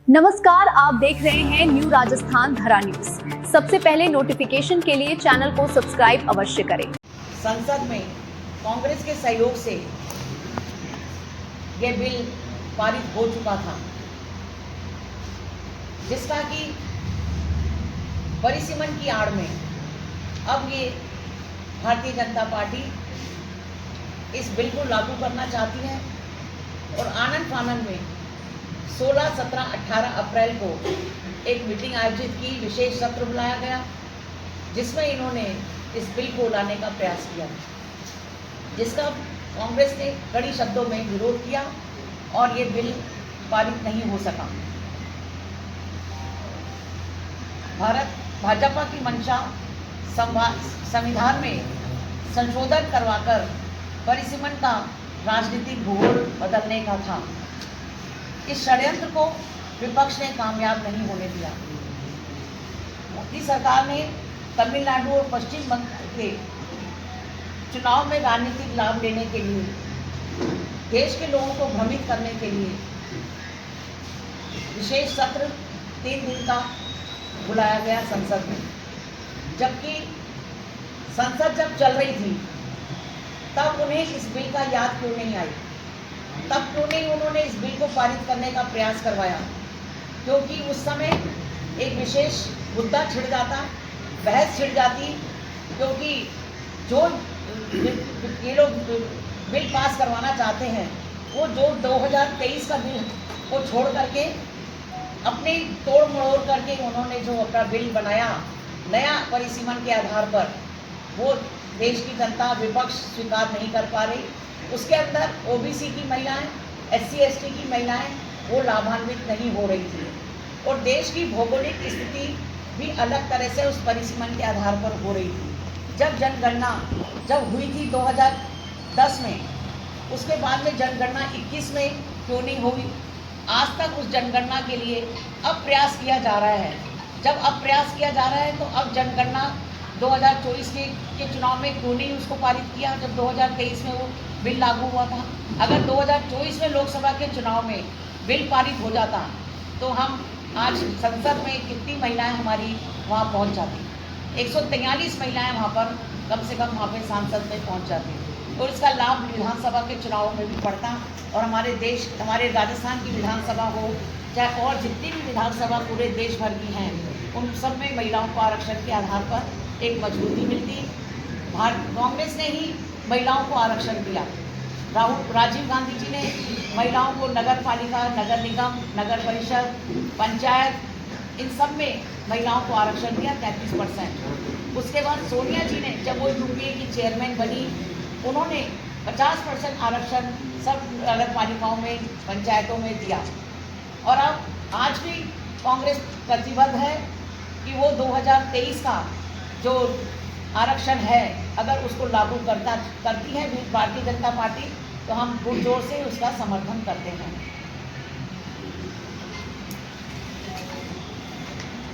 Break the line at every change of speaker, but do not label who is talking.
नमस्कार, आप देख रहे हैं न्यू राजस्थान धरा न्यूज। सबसे पहले नोटिफिकेशन के लिए चैनल को सब्सक्राइब अवश्य करें।
संसद में कांग्रेस के सहयोग से ये बिल पारित हो चुका था, जिसका कि परिसीमन की आड़ में अब ये भारतीय जनता पार्टी इस बिल को लागू करना चाहती है और आनंद फानंद में 16, 17, 18 अप्रैल को एक मीटिंग आयोजित की, विशेष सत्र बुलाया गया, जिसमें इन्होंने इस बिल को लाने का प्रयास किया, जिसका कांग्रेस ने कड़ी शब्दों में विरोध किया और ये बिल पारित नहीं हो सका। भाजपा की मंशा संविधान में संशोधन करवाकर परिसीमन का राजनीतिक भूगोल बदलने का था। इस षड्यंत्र को विपक्ष ने कामयाब नहीं होने दिया। मोदी सरकार ने तमिलनाडु और पश्चिम बंगाल के चुनाव में राजनीतिक लाभ लेने के लिए, देश के लोगों को भ्रमित करने के लिए विशेष सत्र 3 दिन का बुलाया गया संसद में। जबकि संसद जब चल रही थी तब उन्हें इस बिल का याद क्यों नहीं आई, तब क्यों नहीं उन्होंने इस बिल को पारित करने का प्रयास करवाया? क्योंकि उस समय एक विशेष मुद्दा छिड़ जाता, बहस छिड़ जाती, क्योंकि जो ये लोग बिल पास करवाना चाहते हैं वो जो 2023 का बिल को छोड़ करके अपनी तोड़ मड़ोड़ करके उन्होंने जो अपना बिल बनाया नया परिसीमन के आधार पर, वो देश की जनता, विपक्ष स्वीकार नहीं कर पा रही। उसके अंदर ओबीसी की महिलाएं, SC ST की महिलाएं वो लाभान्वित नहीं हो रही थी और देश की भौगोलिक स्थिति भी अलग तरह से उस परिसीमन के आधार पर हो रही थी। जब जनगणना हुई थी 2010 में, उसके बाद में जनगणना 21 में क्यों नहीं हुई? आज तक उस जनगणना के लिए अब प्रयास किया जा रहा है। जब अब प्रयास किया जा रहा है तो अब जनगणना 2024 के चुनाव में क्यों नहीं उसको पारित किया, जब 2023 में वो बिल लागू हुआ था? अगर 2024 में लोकसभा के चुनाव में बिल पारित हो जाता तो हम आज संसद में कितनी महिलाएं हमारी वहाँ पहुँच जाती? 143 महिलाएं वहाँ पर कम से कम वहाँ पे सांसद में पहुँच जाती और इसका लाभ विधानसभा के चुनाव में भी पड़ता और हमारे राजस्थान की विधानसभा हो चाहे और जितनी भी विधानसभा पूरे देश भर की हैं, उन सब में महिलाओं को आरक्षण के आधार पर एक मजबूती मिलती। कांग्रेस ने ही महिलाओं को आरक्षण दिया। राजीव गांधी जी ने महिलाओं को नगर पालिका, नगर निगम, नगर परिषद, पंचायत, इन सब में महिलाओं को आरक्षण दिया 33%। उसके बाद सोनिया जी ने जब वो UPA की चेयरमैन बनी, उन्होंने 50% आरक्षण सब नगर पालिकाओं में, पंचायतों में दिया। और अब आज भी कांग्रेस प्रतिबद्ध है कि वो 2023 का जो आरक्षण है, अगर उसको लागू करती है भारतीय जनता पार्टी, तो हम पुरजोर से उसका समर्थन करते हैं।